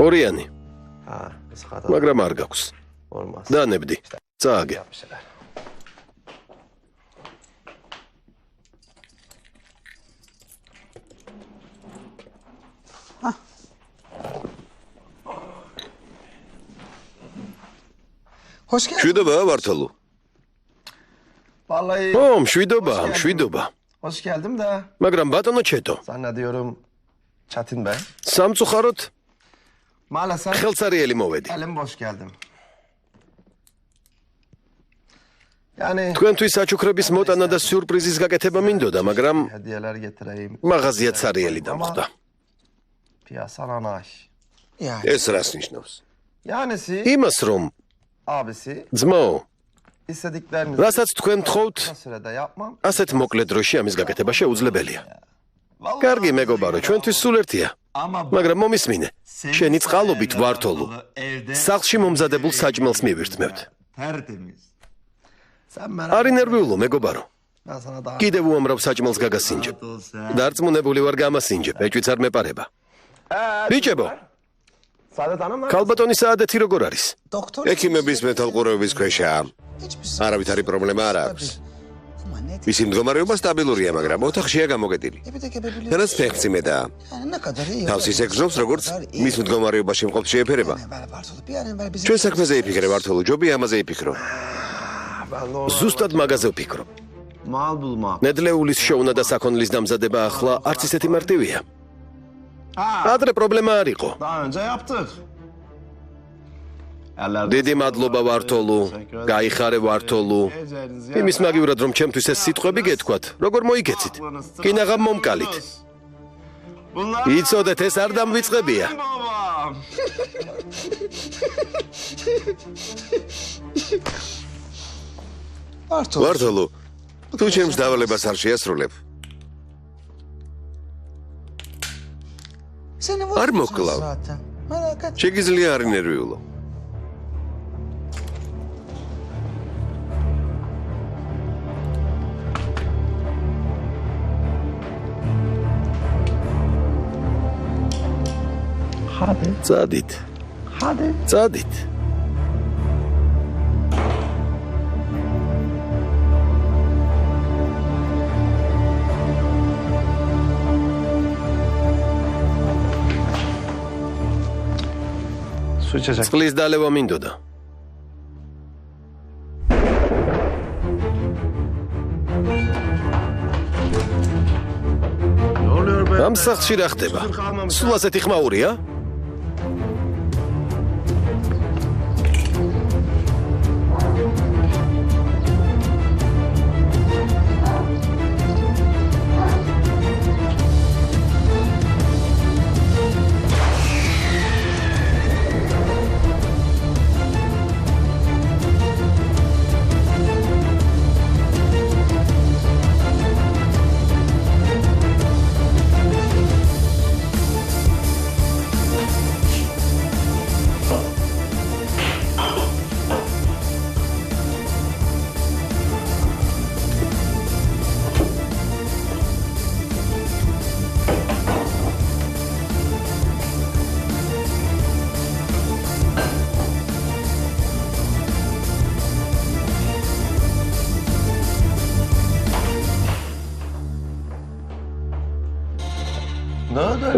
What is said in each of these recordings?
ორიანი. მაგრამ არ გაქვს. დანებდი. წააგე. შვიდობა ვართალო. შვიდობა. Hoş geldim de. მაგრამ ბატონო ჩეტო. Zannediyorum Çetin Bey. სამწუხაროდ Maalesef ხელსარიელი მოვედი. elim boş geldim. Yani თქვენთვის საჩუქრების მოტანა და სიურპრიზის გაკეთება მინდოდა, მაგრამ hediyeler getireyim. მაღაზია ცარიელი დამხვდა. Piyasa anaş. ეს რას ნიშნავს? Yanisi იმას რომ abisi ძმო, istediklerinizi რასაც თქვენ თხოვთ, kısa sürede yapmam. ასეთ მოკლე დროში ამის გაკეთება შეუძლებელია. კარგი მეგობარო, ჩვენთვის სულ ერთია. მაგრამ მომისმინე, შენი წყალობით ვართოლო. სახლში მომზადებულ საჭმელს მივირთმევთ. არ ინერვიულო მეგობარო. Ben sana daha კიდევ უამრავ საჭმელს გაგასინჯებ. დარწმუნებული ვარ გამასინჯებ, ეჭვიც არ მეპარება. ბიჭებო, Saadet Hanım ქალბატონის საადეთი როგორ არის? ექიმების მეთვალყურეობის ქვეშაა. არავითარი პრობლემა არ აქვს. მისი მდგომარეობა სტაბილურია, მაგრამ ოთახშია გამოგედილი. თანაც ფეხმძიმედაა. თავს ისე გრძნობს, როგორც მის მდგომარეობაში მყოფ შეეფერება. ჩვენ საქმეზე იფიქრე ვართოლო, ჯობია ამაზე იფიქრო. ზუსტად მაგაზე ვფიქრობ. mal bulmak. ნედლეულის შოვნა და საქონლის დამზადება ახლა არც ისეთი მარტივია. ადრე პრობლემა არ იყო. Daha önce yaptık. დიდი მადლობა ვართოლო, გაიხარე ვართოლო. იმის მაგივრად რომ ჩემთვის ეს სიტყვები გეთქვათ, როგორ მოიგეცით? კინაღამ მომკალით. იცოდეთ, ეს არ დამვიწყებია. ვართოლო, თუ ჩემს დავალებას არ შეასრულებ, არ მოკლავ. შეგიძლია არ ინერვიულო. წადით. წადით. Su içecek. წყლის დალევა მინდოდა. Ne oluyor be? ამ სახლში რა ხდება? სულ ასეთი ხმაურია?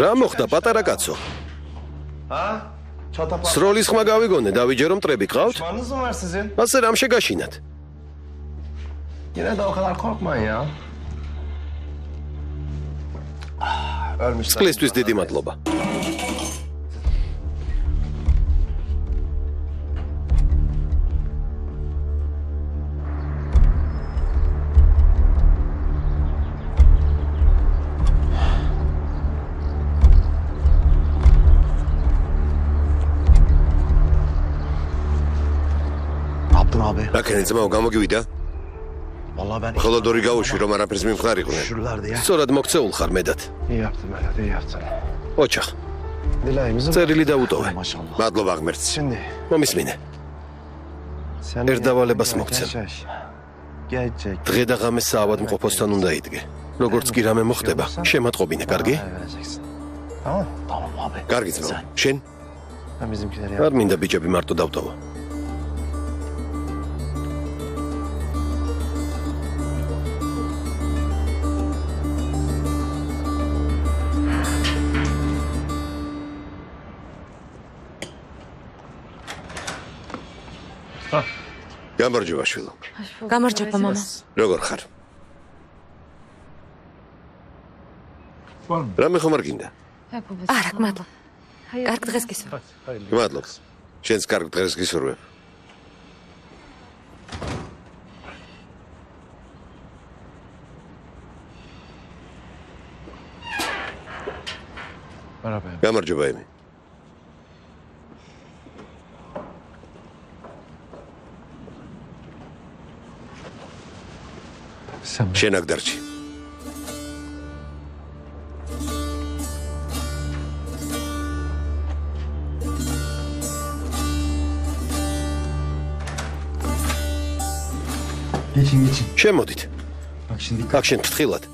რა მოხდა პატარა კაცო? Çatapar. სროლის ხმა გავიგონე, დავიჯერო მტრები ყავთ? Düşmanınız mı var sizin? ასე რამ შეგაშინათ? Yine de o kadar korkmayın ya. Ölmüşler. წყლისთვის დიდი მადლობა. რა ქენი ძმაო გამოგივიდა? მხოლოდ ორი გაუშვი რომ არაფერს მიმხდარიყვნენ. სწორად მოქცეულ ხარ მედად. İyi yaptın Berat, iyi yaptın. ოჩახ, Dilayımızı წერილი დაუტოვე. maşallah. მადლობა ღმერთს. Şimdi მომისმინე. sen Erdavalებას მოქცევ. Gelecek. დღე და ღამე საავადმყოფოსთან უნდა იდგე. როგორც კი რამე მოხდება, შემატყობინე, კარგი? Vereceksin. Tamam? Tamam abi. კარგი ძმაო. შენ? Ben bizimkileri არ მინდა ბიჭები მარტო დავტოვო. გამარჯობა შვილო. გამარჯობა მამა. როგორ ხარ? რამე ხომ არ გინდა? არა, გმადლობ. კარგ დღეს გისურვებ. მადლობა. შენს კარგ დღეს გისურვებ. Merhaba. გამარჯობა ემი. Sen შენ აქ დარჩი. geçin geçin. შემოდით. Bak şimdi აქ შენ ფრთხილად.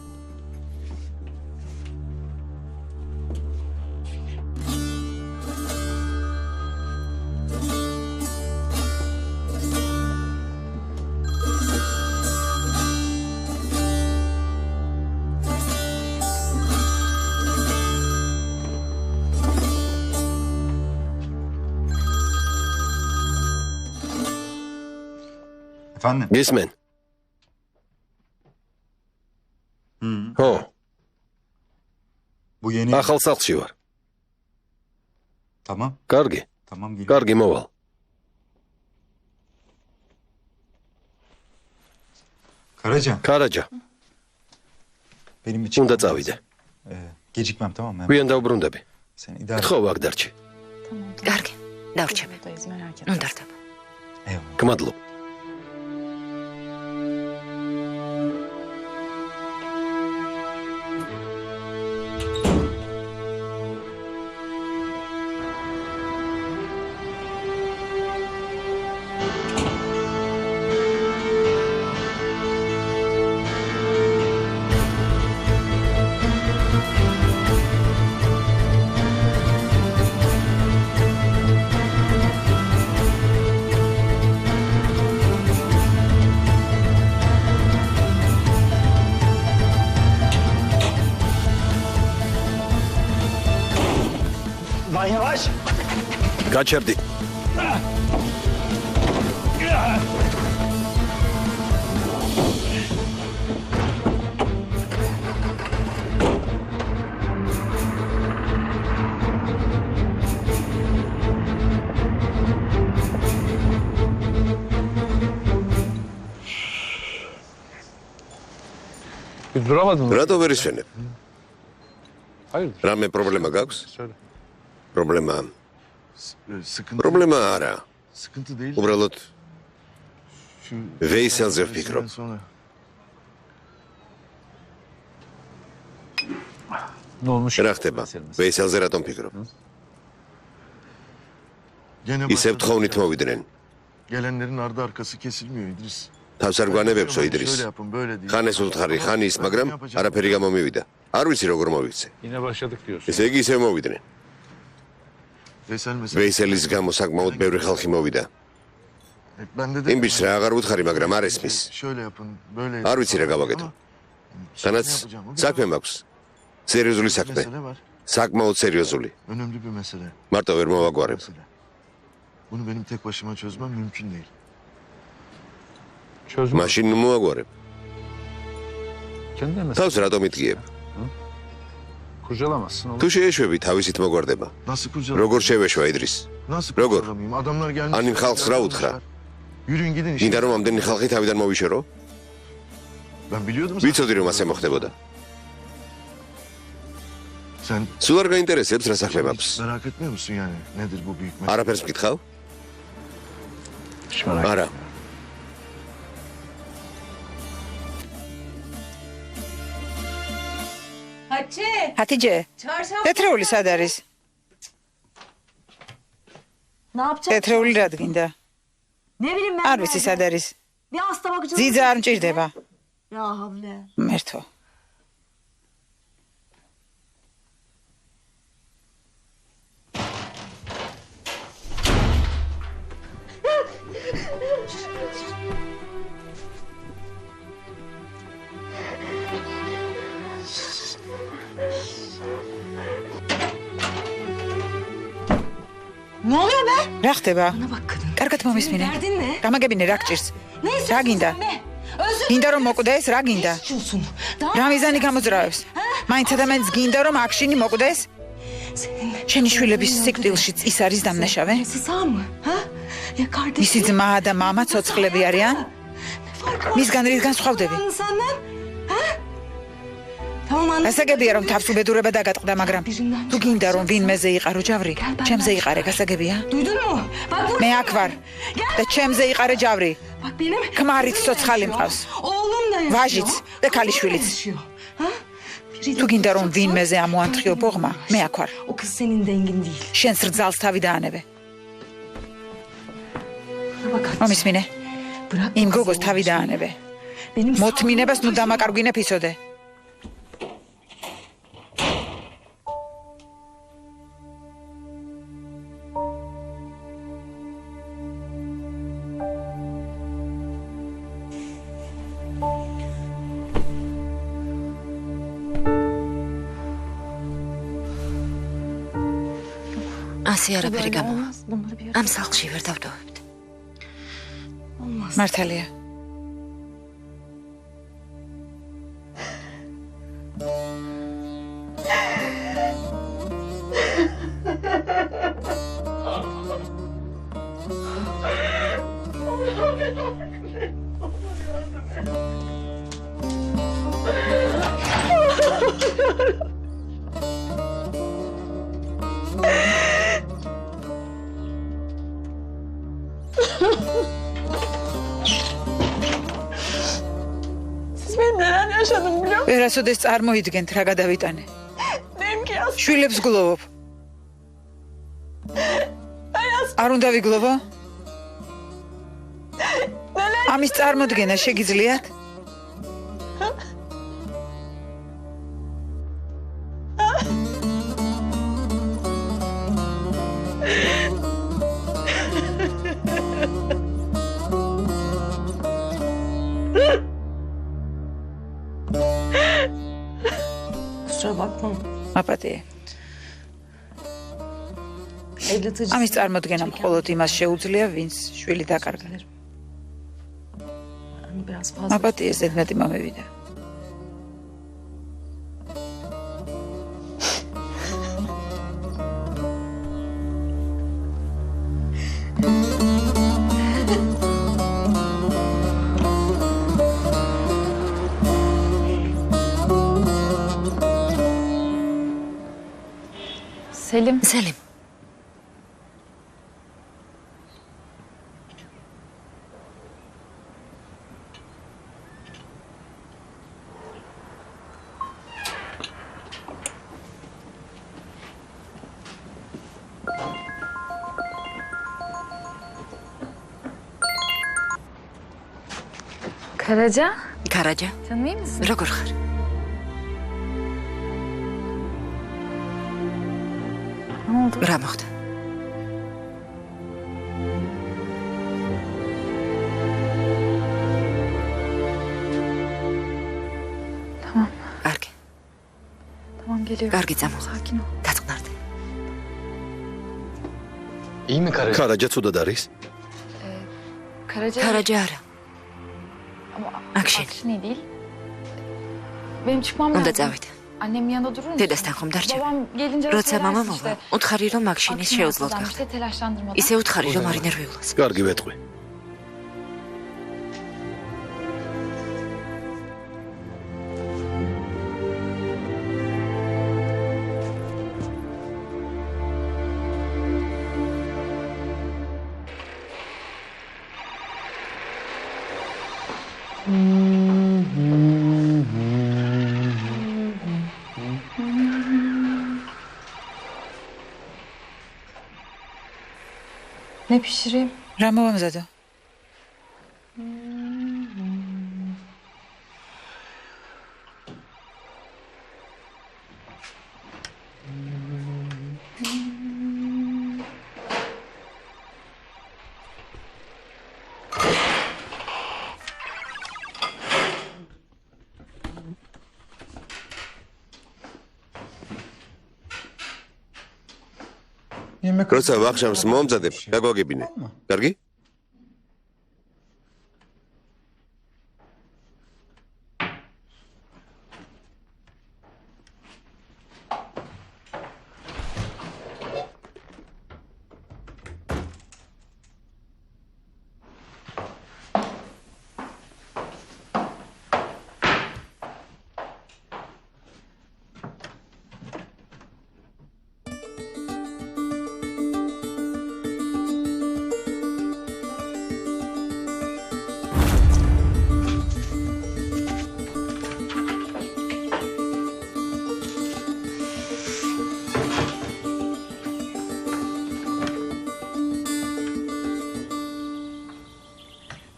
Efendim? გისმენ? ხო, Bu yeni... ახალ სახლში ვარ. Tamam. კარგი, Tamam geliyorum. კარგი მოვალ. Karacan. ქარაჯა, Benim için... უნდა წავიდე. Gecikmem tamam mı? გვიან დავბრუნდები. Sen idare et. ხო, აქ დარჩი. კარგი. დავრჩები. ნუ დარდაბ. Eyvallah. გმადლობ. Lan yavaş. გაჩერდი. Duramadın mı? რატო ვერ ისვენებ? Hayırdır? რამე პრობლემა გაქვს? Söyle. პრობლემა. Sıkıntı, პრობლემა არა. sıkıntı değil. უბრალოდ Şu ვეისელზე ვფიქრობ. sonra. Ne olmuş? რა ხდება? ვეისელზე რატომ ფიქრობ? Gene ისევ başladı. თხოვნით მოვიდნენ. Gelenlerin ardı arkası kesilmiyor İdris. თავს არ გვანებებსო იდრის. Şöyle yapın böyle değil. ხან ეს უთხარი, ხან ის, მაგრამ არაფერი გამომივიდა. არ ვიცი როგორ მოვიქცე. Yine başladık diyorsun. ესე იგი ისევ მოვიდნენ. Veysel mesela. ვეისელის გამო საკმაოდ ბევრი ხალხი მოვიდა. Ben de იმ ბიჭს რა აღარ უთხარი, მაგრამ არ ესმის. Şöyle yapın böyle. არ ვიცი რა გავაკეთო. თანაც საქმე მაქვს. სერიოზული საქმე. Mesele var. საკმაოდ სერიოზული. Önemli bir mesele. მარტო ვერ მოვაგვარებ. Mesele. Bunu benim tek başıma çözmem mümkün değil. Çözme. მაშინ ნუ მოვაგვარებ. Kendine თავს რატომ იტკიებ? kurcalamazsın oğlum. თუ შეეშვები თავისით მოგვარდება. Nasıl kurcalayayım? როგორ შევეშვა იდრის? Nasıl Rogor. kurcalamayayım? Adamlar gelmiş. Anim halk sıra utkra. Yürüyün gidin işte. მინდა რომ ამდენი ხალხი თავიდან მოვიშორო? Ben biliyordum ვიცოდი რომ ასე მოხდებოდა. Sen სულ არ გაინტერესებს რა საქმე მაქვს? merak etmiyor musun yani? Nedir bu büyük mesele? არაფერს მკითხავ? Hiç merak არა. Hatice, Tetrevuli sad არის? Tetrevuli რა დგინდა? არ ვიცი sad არის. ძიძა არ მჭირდება. მერთო. რა ხდება? კარგად მომისმინე. გამაგებინე რა გჭირს? რა გინდა? გინდა რომ მოკვდეს, რა გინდა? რა მიზანი გამოძრავებს? მაინც ადამიანს გინდა რომ აქშინი მოკვდეს? შენი შვილების სიკვდილშიც ის არის დამნაშავე? მისი ძმა და მამა ცოცხლები არიან? მისგან რისგან სხვავდები? გასაგებია რომ თავს უბედურება დაგატყდა, მაგრამ თუ გინდა რომ ვინმეზე იყარო ჯავრი, ჩემზე იყარე, გასაგებია? მე აქ ვარ და ჩემზე იყარე ჯავრი. ქმარიც ცოცხალი მყავს. ვაჟიც და ქალიშვილიც. თუ გინდა რომ ვინმეზე ამოანთხიო ბოღმა, მე აქ ვარ. შენს რძალს თავი დაანებე. მომისმინე. იმ გოგოს თავი დაანებე. მოთმინებას ნუ დამაკარგვინებ იცოდე. ასე არაფერი გამოვა. ამ სახლში ვერ დავტოვებთ. მართალია. ვერასოდეს წარმოიდგენთ რა გადავიტანე. შვილებს გლოვობ. არ უნდა ვიგლოვო? ამის წარმოდგენა შეგიძლიათ? აპატია. ამის წარმოდგენა მხოლოდ იმას შეუძლია, ვინც შვილი დაკარგა. აპატია ზედმეტი მომევიდა. Selim. Karaca? Karaca. Canım iyi misin? Როგორ ხარ? Ne oldu? რა მოხდა? Tamam. კარგი. Tamam geliyorum. კარგი წამოვა. Sakin ol. დაწყნარდე. İyi mi Karaca? Karaca ცუდად არის? Karaca... Karaca არა. Ama Akşin. Akşin iyi değil. Benim çıkmam უნდა lazım. წავიდე. Annem yanında durur musun? დედასთან ხომ დარჩები? Babam gelince როცა მამა söylersin მოვა, işte. უთხარი რომ მაგ შინის შეუძლოთ Akşin გახდა. işte telaşlandırmadan. ისე უთხარი რომ არ ინერვიულას. კარგი ვეთყვი. Ne pişireyim? რა მოვამზადო? როცა ვახშამს მომზადებ, გაგვაგებინე. კარგი?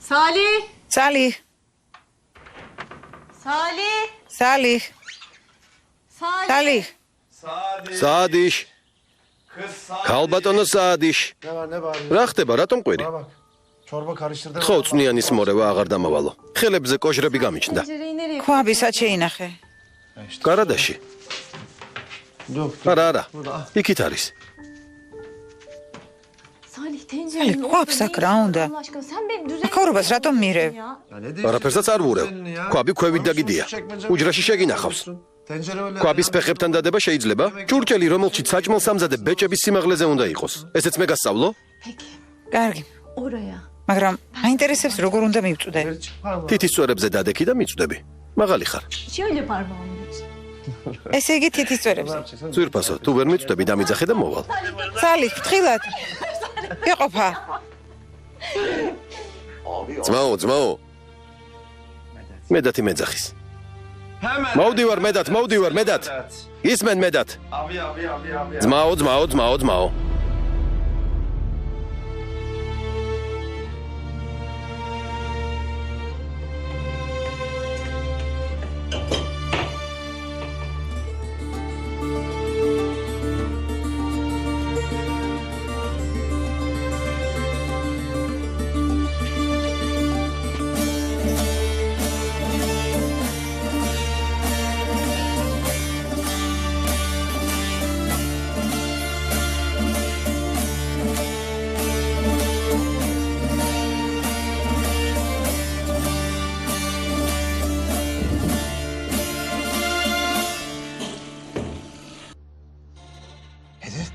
Salih! Salih, Salih! Salih, Salih! Salih. საადიშ ქალბატონო საადიშ Ne var? რა ხდება რატომ ყვირი Bana bak. Çorba karıştırdım. ხო წვნიანის მორევა აღარ დამავალო ხელებზე კოჟრები გამიჩნდა Tencereyi nereye ქვაბისაც შეინახე. გარადაში Dur. არა იქით არის Salih tencerenin Salih, ortasında რა ne უნდა? işin var Allah aşkına? Sen benim düzenimi ქორობას რატომ მირევ? ya. Ya ne არაფერსაც არ ვურევ ქვაბი ქვევით დაგიდია უჯრაში შეგინახავს Tencere öyle. ქვაბის ფეხებთან დადება შეიძლება ჭურჭელი რომელშიც საჭმელს ამზადებ ბეჭების სიმაღლეზე უნდა იყოს ესეც მე გასწავლო Peki კარგი, oraya. მაგრამ მაინტერესებს როგორ უნდა მივწვდე. თითის წვერებზე დადექი და მიწვდები მაღალი ხარ Şöyle parmağımı tut. ესე იგი თითის წვერებზე. ძვირფასო თუ ვერ მიწვდები დამიძახე და მოვალ Salih, ფრთხილად. იყოფა. ძმაო. მედათი მეძახის მოვდივარ მედათ ისმენ მედათ ძმაო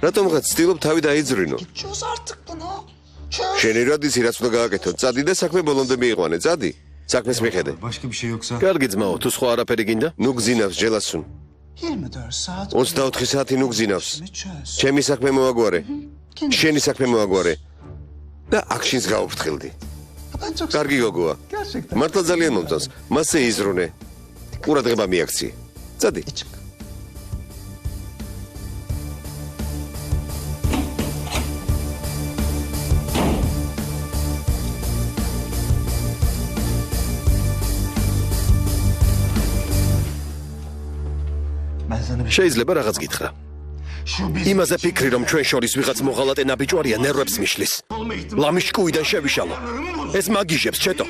რატომღაც ცდილობ თავი დაიძრინო? შენი რადის რაც უნდა გააკეთო? წადი და საქმე ბოლომდე მიიყვანე, წადი. საქმეს მიხედე. Başka bir şey yoksa? კარგი ძმაო თუ სხვა არაფერი გინდა ნუ გძინავს ჯელასუნ. 24 საათი ნუ გძინავს. ჩემი საქმე მოაგვარე. შენი საქმე მოაგვარე. და აქშინს გავუფრთხილდი. კარგი გოგოა. მართლა ძალიან მომწონს. მასე იზრუნე. ყურადღება მიაქცი. წადი. Ben sana bir şey... შეიძლება რაღაც გითხრა იმაზე ფიქრი რომ ჩვენ შორის ვიღაც მოღალატე ნაბიჯვარია ნერვებს მიშლის ლამის ჭკუიდან შევიშალო ეს მაგიჟებს ჩეტო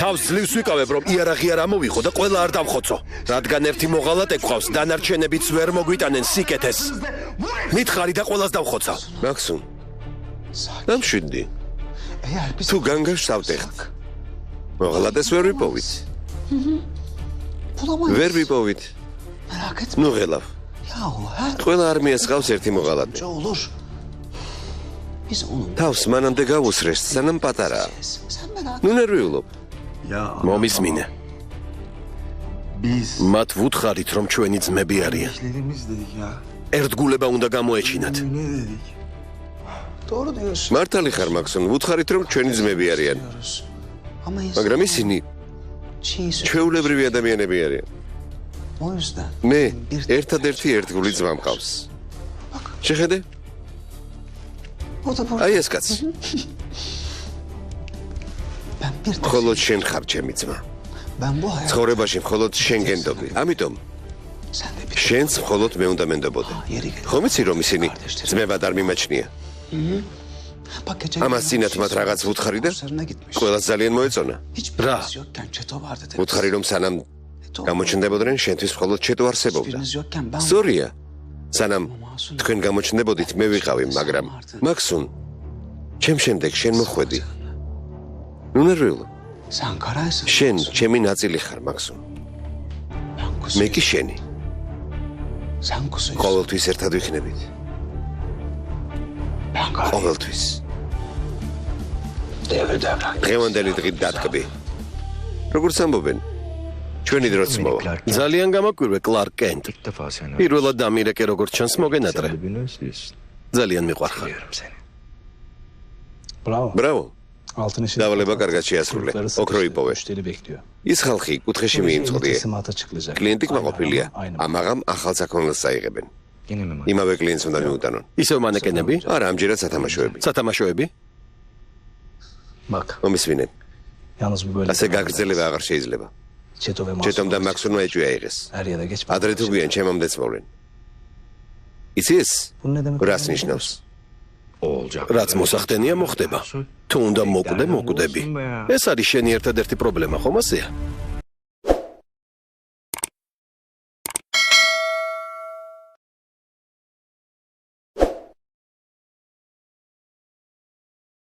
თავს ძლივს ვიკავებ რომ იარაღი არ ამოვიღო და ყველა არ დავხოცო რადგან ერთი მოღალატე გვყავს დანარჩენებიც ვერ მოგვიტანენ სიკეთეს მითხარი და ყველას დავხოცავ მაქსიმ დამშვიდი თუ განგაშ ავტეხთ მოღალატეს ვერ ვიპოვით ვერ ვიპოვით ნუ ღელავ ყველა არმიას ყავს ერთი მოღალატე თავს მანამდე გავუსრეს სანამ პატარაა ნუ ნერვიულობ მომისმინე Biz... მათ ვუთხარით რომ ჩვენი ძმები არიან İşlerimiz dedik ya. ერთგულება უნდა გამოეჩინათ Ne dedik? მართალი ხარ მაქსიმ ვუთხარით რომ ჩვენი ძმები არიან მაგრამ ისინი ჩვეულებრივი ადამიანები არიან მე ერთადერთი ერთგული ძმა მყავს შეხედე აი ეს კაცი. მხოლოდ შენ ხარ ჩემი ძმა. ცხოვრებაში მხოლოდ შენ გენდობი. ამიტომ შენს მხოლოდ მე უნდა მენდობოდე. ხომ იცი რომ ისინი ძმებად არ მიმაჩნია? ამას წინათ მათ რაღაც ვუთხარი და ყველას ძალიან მოეწონა. რა? ვუთხარი რომ სანამ გამოჩნდებოდნენ შენთვის მხოლოდ ჩეტო არსებობდა. სწორია. სანამ თქვენ გამოჩნდებოდით მე ვიყავი, მაგრამ მაქსუნ ჩემ შემდეგ შენ მოხვედი. ნუ ნერვიულო. შენ ჩემი ნაწილი ხარ, მაქსუნ. მე კი შენი. ყოველთვის ერთად ვიქნებით. ყოველთვის. დღევანდელი დღით დათკბი. როგორც ამბობენ, ჩვენი დროც მოვა. ძალიან გამოკვირვე კლარკ კენტ. პირველად დამირეკე როგორც ჩანს მოგენატრე. ძალიან მიყვარხარ. ბრავო. დავალება კარგად შეასრულე. ოქრო იპოვე. ის ხალხი კუთხეში მიიმწყდია. კლიენტი კმაყოფილია. ამაღამ ახალ საქონელს წაიღებენ. იმავე კლიენტს უნდა მიუტანონ. ისევ მანეკენები? არა, ამჯერად სათამაშოები. სათამაშოები? მომისმინე. ასე გაგრძელება აღარ შეიძლება. ჩეტომ და მაქსუნმა ეჭვია იღეს. ადრე თუ გვიან ჩემამდეც მოვლენ. იცი ეს? რას ნიშნავს? რაც მოსახდენია მოხდება. თუ უნდა მოკვდე, მოკვდები. ეს არის შენი ერთადერთი პრობლემა, ხომ ასეა?